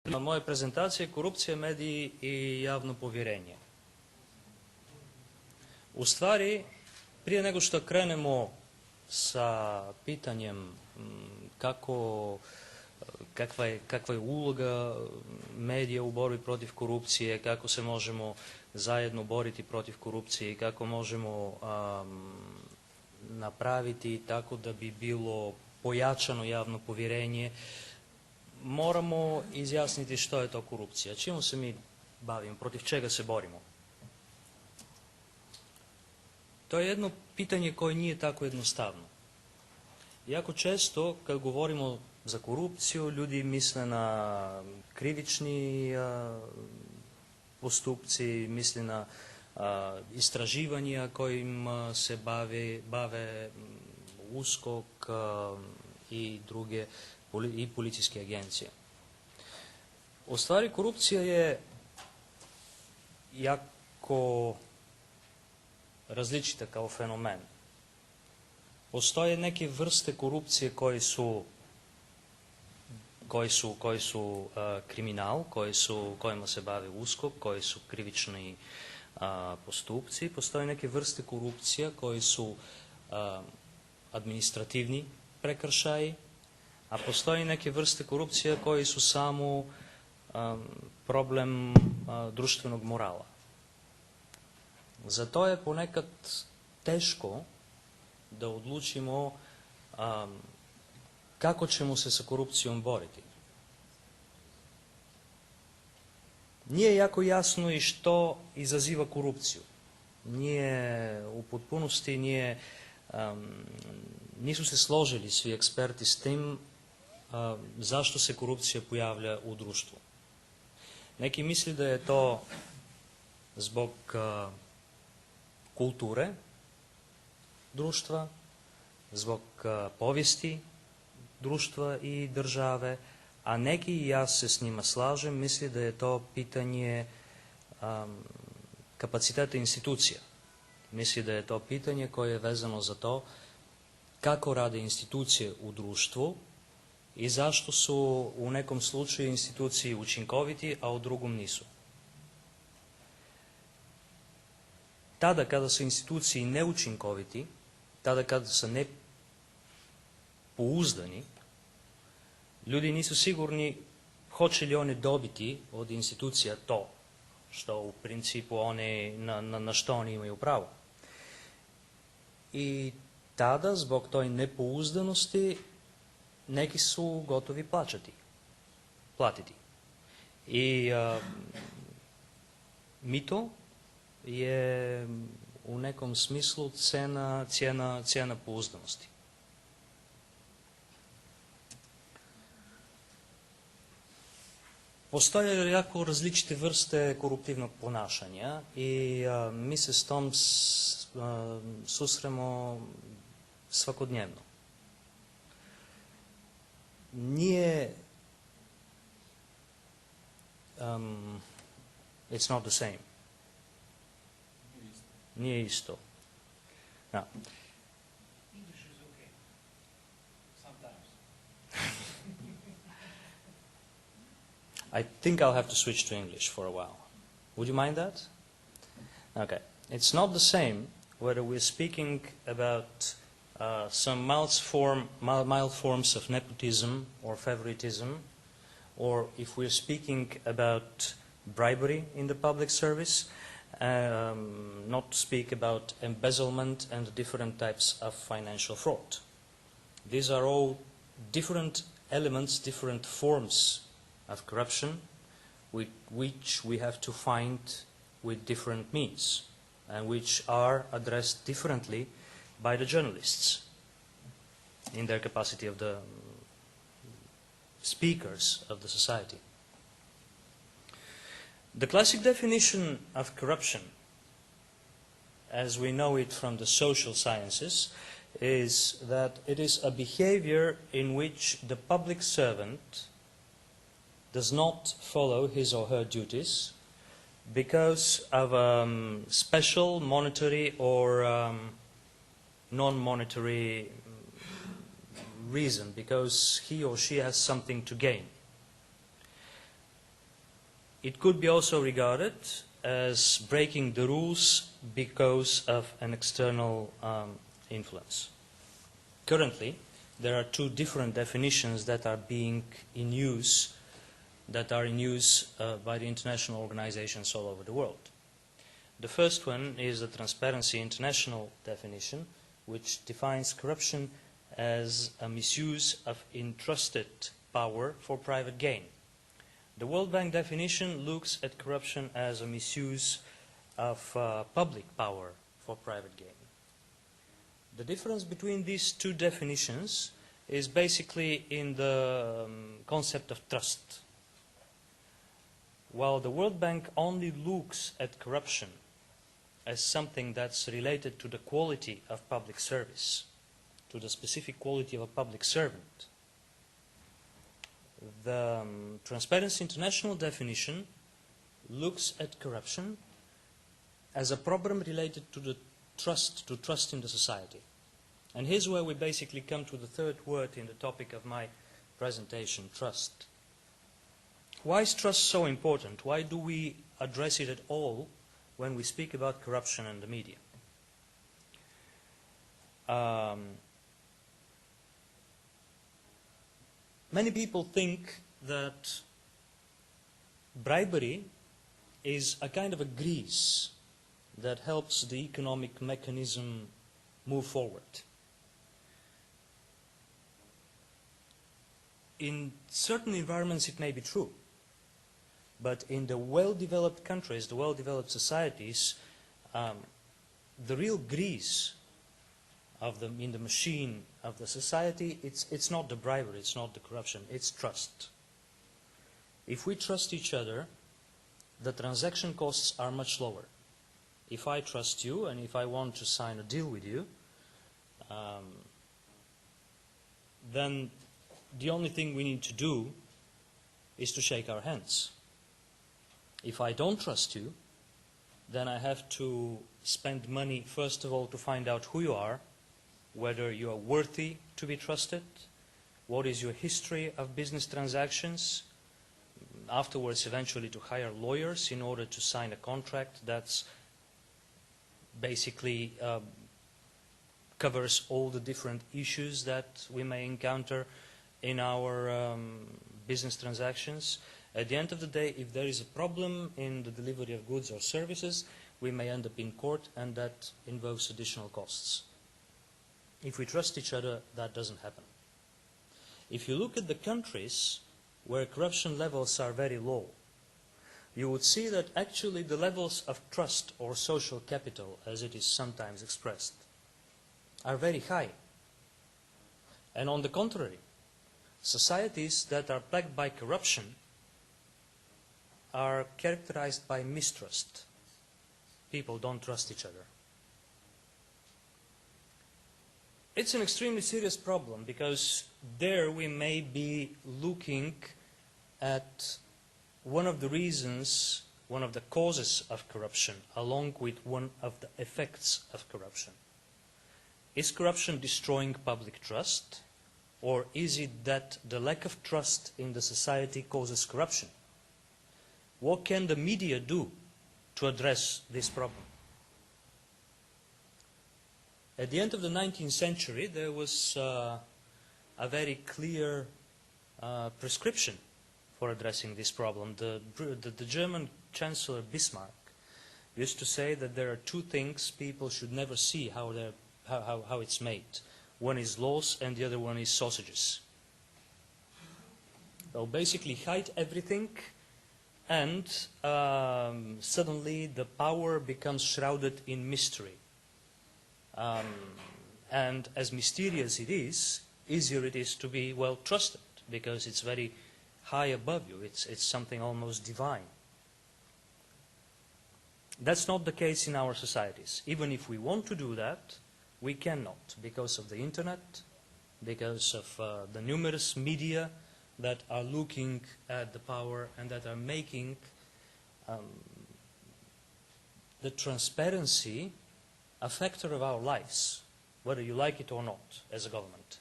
Na moje prezentacije korupcija, mediji i javno povjerenje. U stvari, prije nego što krenemo sa pitanjem kakva je uloga medija u borbi protiv korupcije, kako se možemo zajedno boriti protiv korupcije i kako možemo napraviti tako da bi bilo pojačano javno povjerenje, moramo izjasniti što je to korupcija. Čime se mi bavimo, protiv čega se borimo? To je jedno pitanje koje nije tako jednostavno. Jako često kad govorimo za korupciju, ljudi misle na krivični postupci, misle na istraživanja kojim se bave USKOK i druge i policijske agencije. U stvari korupcija je jako različita kao fenomen. Postoje neke vrste korupcije koji su kriminal, kojima se bave USKOK, koji su krivični postupci. Postoje neke vrste korupcija koji su administrativni prekršaji, a postoje neke vrste korupcije koji su samo problem društvenog morala. Zato je ponekad teško da odlučimo kako ćemo se sa korupcijom boriti. Nije jako jasno i što izaziva korupciju. Nije u potpunosti, nisu se složili svi eksperti s tim zašto se korupcija pojavlja u društvu. Neki misle da je to zbog kulture društva, zbog povijesti društva i države, a neki, i ja se s njima slažem, misle da je to pitanje kapaciteta institucija. Misle da je to pitanje koje je vezano za to kako rade institucije u društvu i zašto su u nekom slučaju institucije učinkoviti, a u drugom nisu. Tada kada su institucije neučinkoviti, tada kada su nepouzdani, ljudi nisu sigurni hoće li oni dobiti od institucija to što u principu na što oni imaju pravo. I tada, zbog toj nepouzdanosti, neki su gotovi platiti. I mito je u nekom smislu cijena pouzdanosti. Postoje jako različite vrste koruptivnog ponašanja i mi se s tom susremo svakodnevno. It's not the same. Nije isto. No. English is okay. Sometimes. I think I'll have to switch to English for a while. Would you mind that? Okay. It's not the same whether we're speaking about some mild forms of nepotism or favoritism, or if we're speaking about bribery in the public service, not to speak about embezzlement and different types of financial fraud. These are all different elements, different forms of corruption, which we have to find with different means, and which are addressed differently by the journalists in their capacity of the speakers of the society. The classic definition of corruption, as we know it from the social sciences, is that it is a behavior in which the public servant does not follow his or her duties because of special monetary or non-monetary reason, because he or she has something to gain. It could be also regarded as breaking the rules because of an external influence. Currently, there are two different definitions that are being in use, by the international organizations all over the world. The first one is the Transparency International definition, which defines corruption as a misuse of entrusted power for private gain. The World Bank definition looks at corruption as a misuse of public power for private gain. The difference between these two definitions is basically in the concept of trust. While the World Bank only looks at corruption as something that's related to the quality of public service, to the specific quality of a public servant, the Transparency International definition looks at corruption as a problem related to the trust in the society. And here's where we basically come to the third word in the topic of my presentation, trust. Why is trust so important? Why do we address it at all when we speak about corruption in the media? Many people think that bribery is a kind of a grease that helps the economic mechanism move forward. In certain environments it may be true, but in the well-developed countries, the well-developed societies, the real grease in the machine of the society, it's not the bribery, it's not the corruption, it's trust. If we trust each other, the transaction costs are much lower. If I trust you and if I want to sign a deal with you, then the only thing we need to do is to shake our hands. If I don't trust you, then I have to spend money, first of all, to find out who you are, whether you are worthy to be trusted, what is your history of business transactions, afterwards eventually to hire lawyers in order to sign a contract that's basically covers all the different issues that we may encounter in our business transactions. At the end of the day, if there is a problem in the delivery of goods or services, we may end up in court, and that involves additional costs. If we trust each other, that doesn't happen. If you look at the countries where corruption levels are very low, you would see that actually the levels of trust or social capital, as it is sometimes expressed, are very high. And on the contrary, societies that are plagued by corruption are characterized by mistrust. People don't trust each other. It's an extremely serious problem because there we may be looking at one of the reasons, one of the causes of corruption, along with one of the effects of corruption. Is corruption destroying public trust, or is it that the lack of trust in the society causes corruption? What can the media do to address this problem? At the end of the 19th century, there was a very clear prescription for addressing this problem. The German Chancellor Bismarck used to say that there are two things people should never see how it's made. One is laws and the other one is sausages. They'll basically hide everything, and suddenly the power becomes shrouded in mystery. And as mysterious it is, easier it is to be well trusted, because it's very high above you. It's something almost divine. That's not the case in our societies. Even if we want to do that, we cannot, because of the internet, because of the numerous media that are looking at the power and that are making the transparency a factor of our lives, whether you like it or not, as a government.